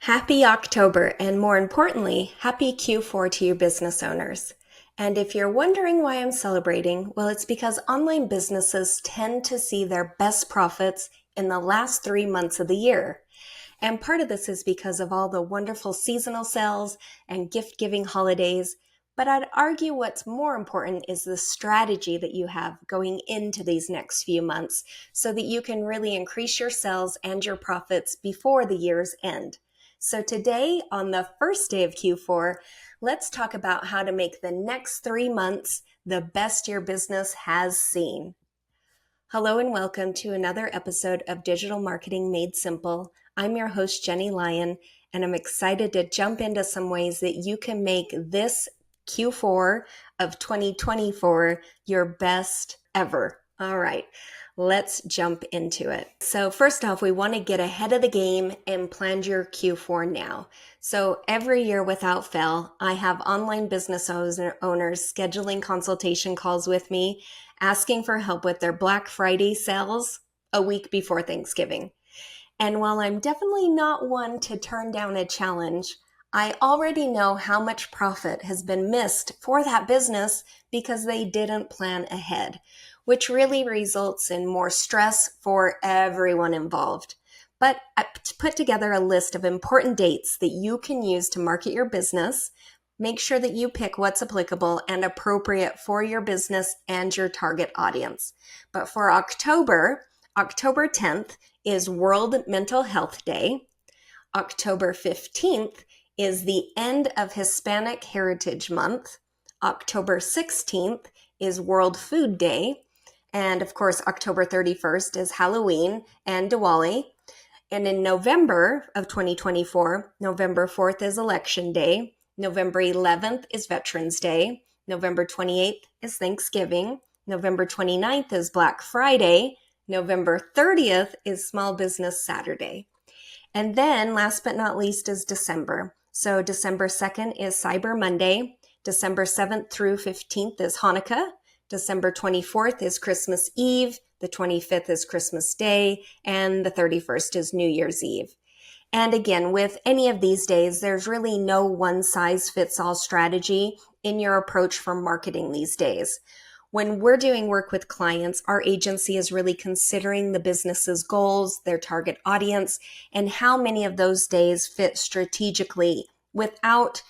Happy October, and more importantly, happy Q4 to you business owners. And if you're wondering why I'm celebrating, well, it's because online businesses tend to see their best profits in the last 3 months of the year. And part of this is because of all the wonderful seasonal sales and gift-giving holidays. But I'd argue what's more important is the strategy that you have going into these next few months so that you can really increase your sales and your profits before the year's end. So today, on the first day of Q4, let's talk about how to make the next 3 months the best your business has seen. Hello and welcome to another episode of Digital Marketing Made Simple. I'm your host, Jenny Lyon, and I'm excited to jump into some ways that you can make this Q4 of 2024 your best ever. All right, let's jump into it. So first off, we want to get ahead of the game and plan your Q4 now. So every year without fail, I have online business owners scheduling consultation calls with me, asking for help with their Black Friday sales a week before Thanksgiving. And while I'm definitely not one to turn down a challenge, I already know how much profit has been missed for that business because they didn't plan ahead, which really results in more stress for everyone involved. But I put together a list of important dates that you can use to market your business. Make sure that you pick what's applicable and appropriate for your business and your target audience. But for October 10th is World Mental Health Day. October 15th is the end of Hispanic Heritage Month. October 16th is World Food Day. And of course, October 31st is Halloween and Diwali. And in November of 2024, November 4th is Election Day. November 11th is Veterans Day. November 28th is Thanksgiving. November 29th is Black Friday. November 30th is Small Business Saturday. And then last but not least is December. So December 2nd is Cyber Monday. December 7th through 15th is Hanukkah. December 24th is Christmas Eve. The 25th is Christmas Day. And the 31st is New Year's Eve. And again, with any of these days, there's really no one-size-fits-all strategy in your approach for marketing these days. When we're doing work with clients, our agency is really considering the business's goals, their target audience, and how many of those days fit strategically without,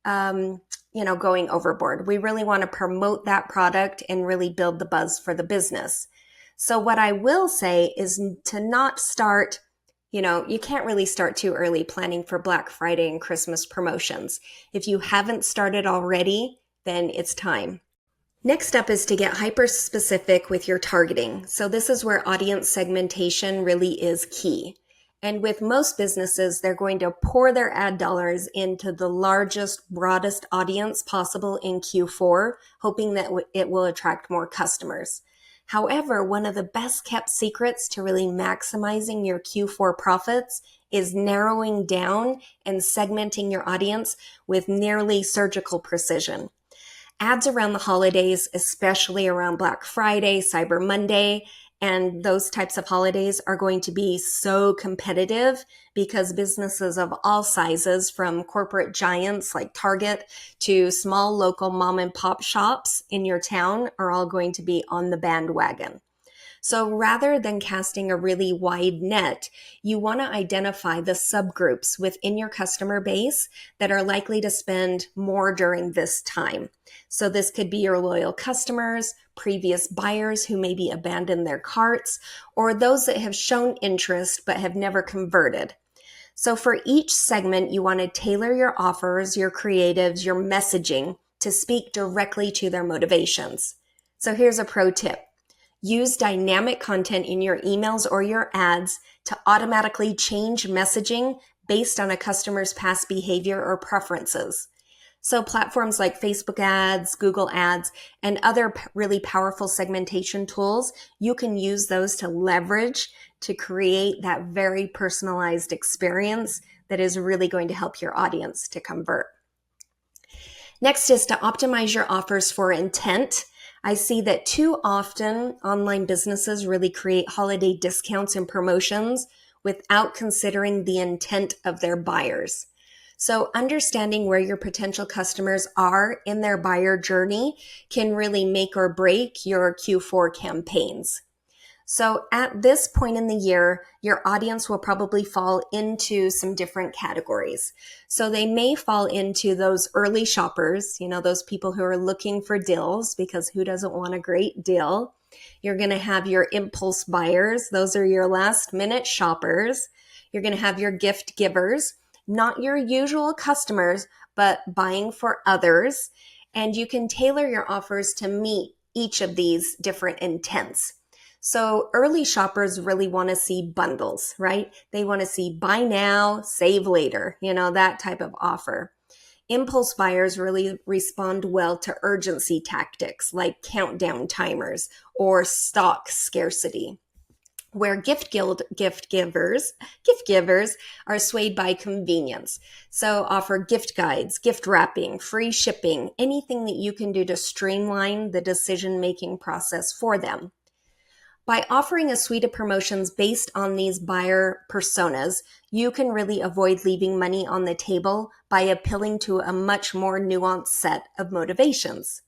going overboard. We really want to promote that product and really build the buzz for the business. So what I will say is to not start, you can't really start too early planning for Black Friday and Christmas promotions. If you haven't started already, then it's time. Next up is to get hyper-specific with your targeting. So this is where audience segmentation really is key. And with most businesses, they're going to pour their ad dollars into the largest, broadest audience possible in Q4, hoping that it will attract more customers. However, one of the best kept secrets to really maximizing your Q4 profits is narrowing down and segmenting your audience with nearly surgical precision. Ads around the holidays, especially around Black Friday, Cyber Monday, and those types of holidays are going to be so competitive because businesses of all sizes, from corporate giants like Target to small local mom and pop shops in your town, are all going to be on the bandwagon. So rather than casting a really wide net, you want to identify the subgroups within your customer base that are likely to spend more during this time. So this could be your loyal customers, previous buyers who maybe abandoned their carts, or those that have shown interest but have never converted. So for each segment, you want to tailor your offers, your creatives, your messaging to speak directly to their motivations. So here's a pro tip. Use dynamic content in your emails or your ads to automatically change messaging based on a customer's past behavior or preferences. So platforms like Facebook ads, Google ads, and other really powerful segmentation tools, you can use those to leverage to create that very personalized experience that is really going to help your audience to convert. Next is to optimize your offers for intent. I see that too often online businesses really create holiday discounts and promotions without considering the intent of their buyers. So understanding where your potential customers are in their buyer journey can really make or break your Q4 campaigns. So at this point in the year, your audience will probably fall into some different categories. So they may fall into those early shoppers, those people who are looking for deals, because who doesn't want a great deal? You're going to have your impulse buyers. Those are your last minute shoppers. You're going to have your gift givers, not your usual customers, but buying for others. And you can tailor your offers to meet each of these different intents. So early shoppers really want to see bundles, right? They want to see buy now, save later, that type of offer. Impulse buyers really respond well to urgency tactics like countdown timers or stock scarcity, where gift givers are swayed by convenience. So offer gift guides, gift wrapping, free shipping, anything that you can do to streamline the decision-making process for them. By offering a suite of promotions based on these buyer personas, you can really avoid leaving money on the table by appealing to a much more nuanced set of motivations.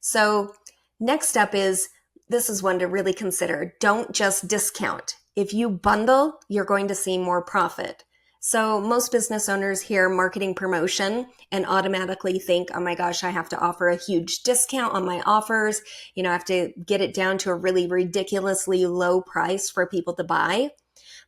So next up this is one to really consider. Don't just discount. If you bundle, you're going to see more profit. So most business owners hear marketing promotion and automatically think, oh my gosh, I have to offer a huge discount on my offers. I have to get it down to a really ridiculously low price for people to buy.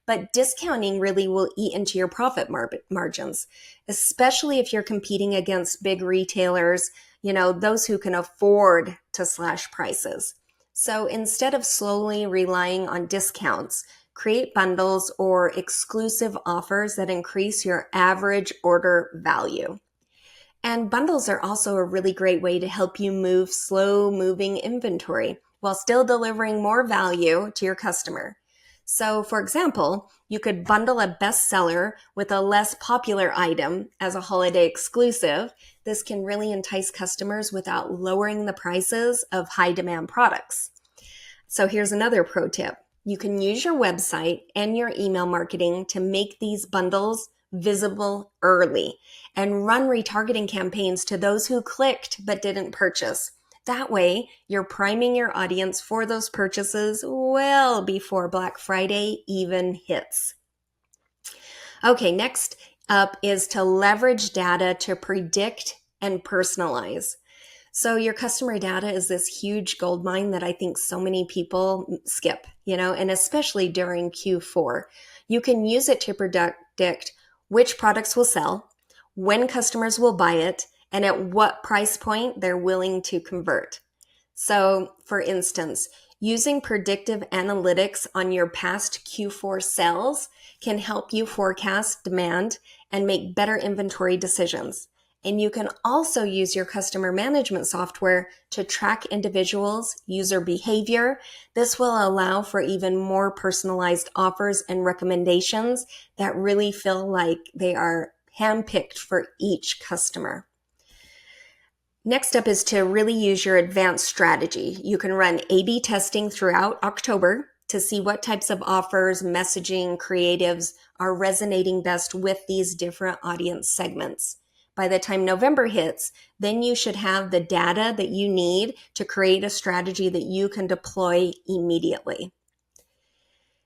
But discounting really will eat into your profit margins, especially if you're competing against big retailers, those who can afford to slash prices. So instead of slowly relying on discounts, create bundles or exclusive offers that increase your average order value. And bundles are also a really great way to help you move slow-moving inventory while still delivering more value to your customer. So, for example, you could bundle a bestseller with a less popular item as a holiday exclusive. This can really entice customers without lowering the prices of high-demand products. So here's another pro tip. You can use your website and your email marketing to make these bundles visible early and run retargeting campaigns to those who clicked but didn't purchase. That way, you're priming your audience for those purchases well before Black Friday even hits. Okay, next up is to leverage data to predict and personalize. So your customer data is this huge goldmine that I think so many people skip, and especially during Q4. You can use it to predict which products will sell, when customers will buy it, and at what price point they're willing to convert. So, for instance, using predictive analytics on your past Q4 sales can help you forecast demand and make better inventory decisions. And you can also use your customer management software to track individuals' user behavior. This will allow for even more personalized offers and recommendations that really feel like they are handpicked for each customer. Next up is to really use your advanced strategy. You can run A/B testing throughout October to see what types of offers, messaging, creatives are resonating best with these different audience segments. By the time November hits, then you should have the data that you need to create a strategy that you can deploy immediately.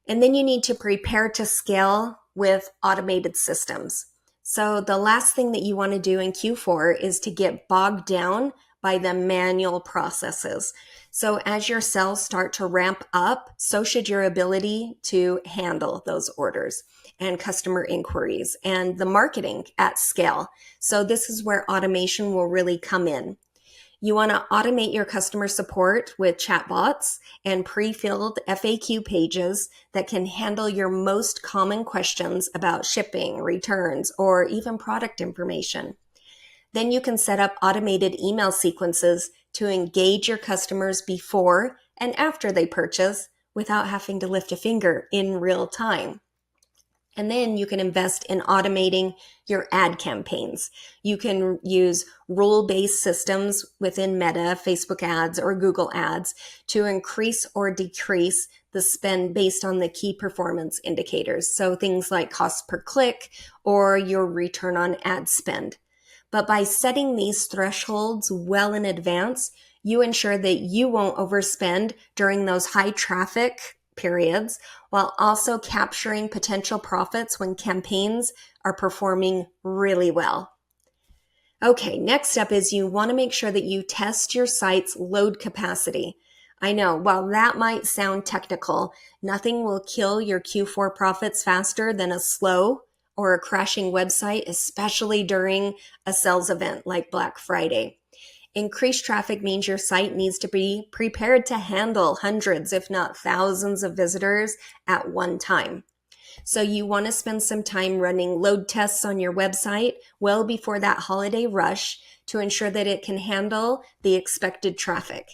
And then you need to prepare to scale with automated systems. So the last thing that you want to do in Q4 is to get bogged down by the manual processes. So as your sales start to ramp up, so should your ability to handle those orders and customer inquiries and the marketing at scale. So this is where automation will really come in. You want to automate your customer support with chatbots and pre-filled FAQ pages that can handle your most common questions about shipping, returns, or even product information. Then you can set up automated email sequences to engage your customers before and after they purchase without having to lift a finger in real time. And then you can invest in automating your ad campaigns. You can use rule-based systems within Meta, Facebook ads, or Google ads to increase or decrease the spend based on the key performance indicators. So things like cost per click or your return on ad spend. But by setting these thresholds well in advance, you ensure that you won't overspend during those high traffic periods, while also capturing potential profits when campaigns are performing really well. Okay, next up is you want to make sure that you test your site's load capacity. I know, while that might sound technical, nothing will kill your Q4 profits faster than a slow or a crashing website, especially during a sales event like Black Friday. Increased traffic means your site needs to be prepared to handle hundreds, if not thousands of visitors at one time. So you want to spend some time running load tests on your website well before that holiday rush to ensure that it can handle the expected traffic.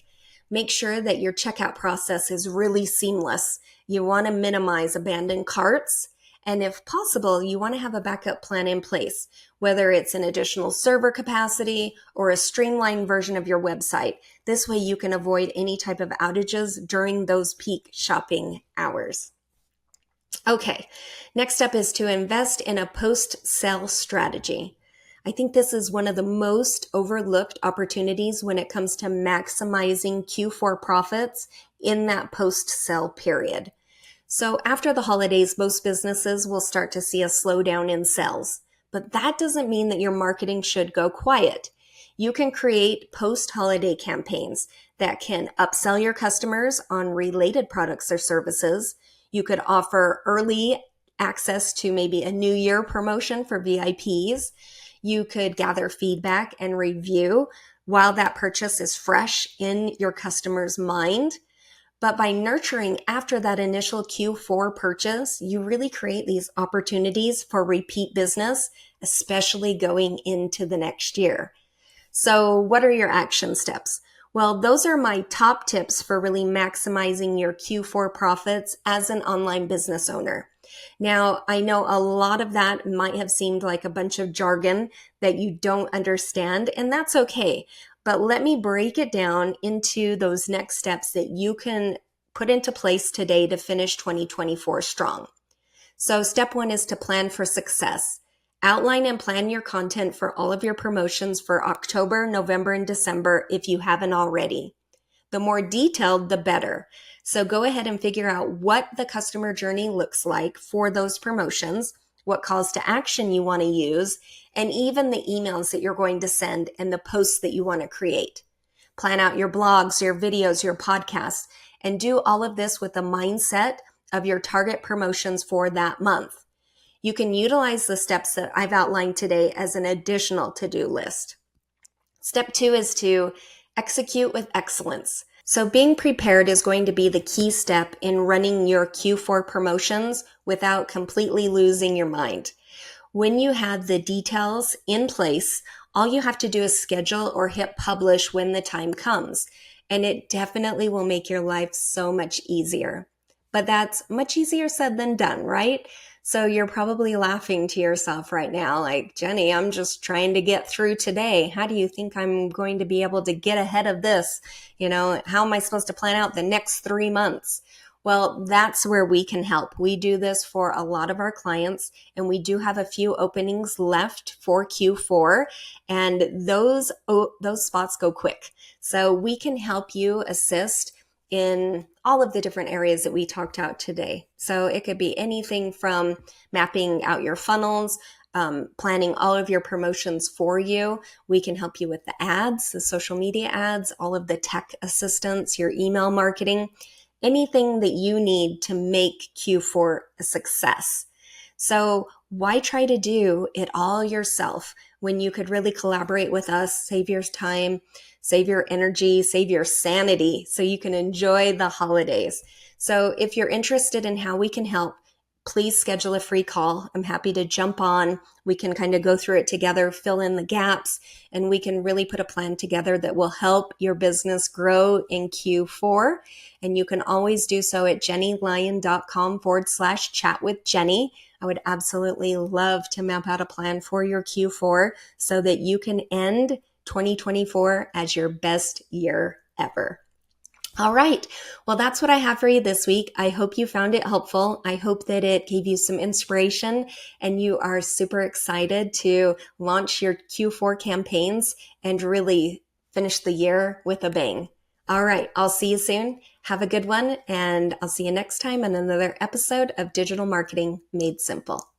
Make sure that your checkout process is really seamless. You want to minimize abandoned carts. And if possible, you want to have a backup plan in place, whether it's an additional server capacity or a streamlined version of your website. This way you can avoid any type of outages during those peak shopping hours. Okay, next up is to invest in a post-sale strategy. I think this is one of the most overlooked opportunities when it comes to maximizing Q4 profits in that post-sale period. So after the holidays, most businesses will start to see a slowdown in sales, but that doesn't mean that your marketing should go quiet. You can create post-holiday campaigns that can upsell your customers on related products or services. You could offer early access to maybe a New Year promotion for VIPs. You could gather feedback and review while that purchase is fresh in your customer's mind. But by nurturing after that initial Q4 purchase, you really create these opportunities for repeat business, especially going into the next year. So what are your action steps? Well, those are my top tips for really maximizing your Q4 profits as an online business owner. Now, I know a lot of that might have seemed like a bunch of jargon that you don't understand, and that's okay. But let me break it down into those next steps that you can put into place today to finish 2024 strong. So step one is to plan for success. Outline and plan your content for all of your promotions for October, November, and December if you haven't already. The more detailed, the better. So go ahead and figure out what the customer journey looks like for those promotions, what calls to action you want to use, and even the emails that you're going to send and the posts that you want to create. Plan out your blogs, your videos, your podcasts, and do all of this with the mindset of your target promotions for that month. You can utilize the steps that I've outlined today as an additional to-do list. Step two is to execute with excellence. So being prepared is going to be the key step in running your Q4 promotions without completely losing your mind. When you have the details in place, all you have to do is schedule or hit publish when the time comes. And it definitely will make your life so much easier. But that's much easier said than done, right? So you're probably laughing to yourself right now, like, Jenny, I'm just trying to get through today. How do you think I'm going to be able to get ahead of this? How am I supposed to plan out the next 3 months? Well, that's where we can help. We do this for a lot of our clients, and we do have a few openings left for Q4, and those spots go quick. So we can help you assist in all of the different areas that we talked about today. So it could be anything from mapping out your funnels, planning all of your promotions for you. We can help you with the ads, the social media ads, all of the tech assistance, your email marketing, anything that you need to make Q4 a success. So why try to do it all yourself when you could really collaborate with us, save your time, save your energy, save your sanity so you can enjoy the holidays. So if you're interested in how we can help, please schedule a free call. I'm happy to jump on. We can kind of go through it together, fill in the gaps, and we can really put a plan together that will help your business grow in Q4. And you can always do so at jennylyon.com/chat with Jenny. I would absolutely love to map out a plan for your Q4 so that you can end 2024 as your best year ever. All right. Well, that's what I have for you this week. I hope you found it helpful. I hope that it gave you some inspiration and you are super excited to launch your Q4 campaigns and really finish the year with a bang. All right. I'll see you soon. Have a good one, and I'll see you next time on another episode of Digital Marketing Made Simple.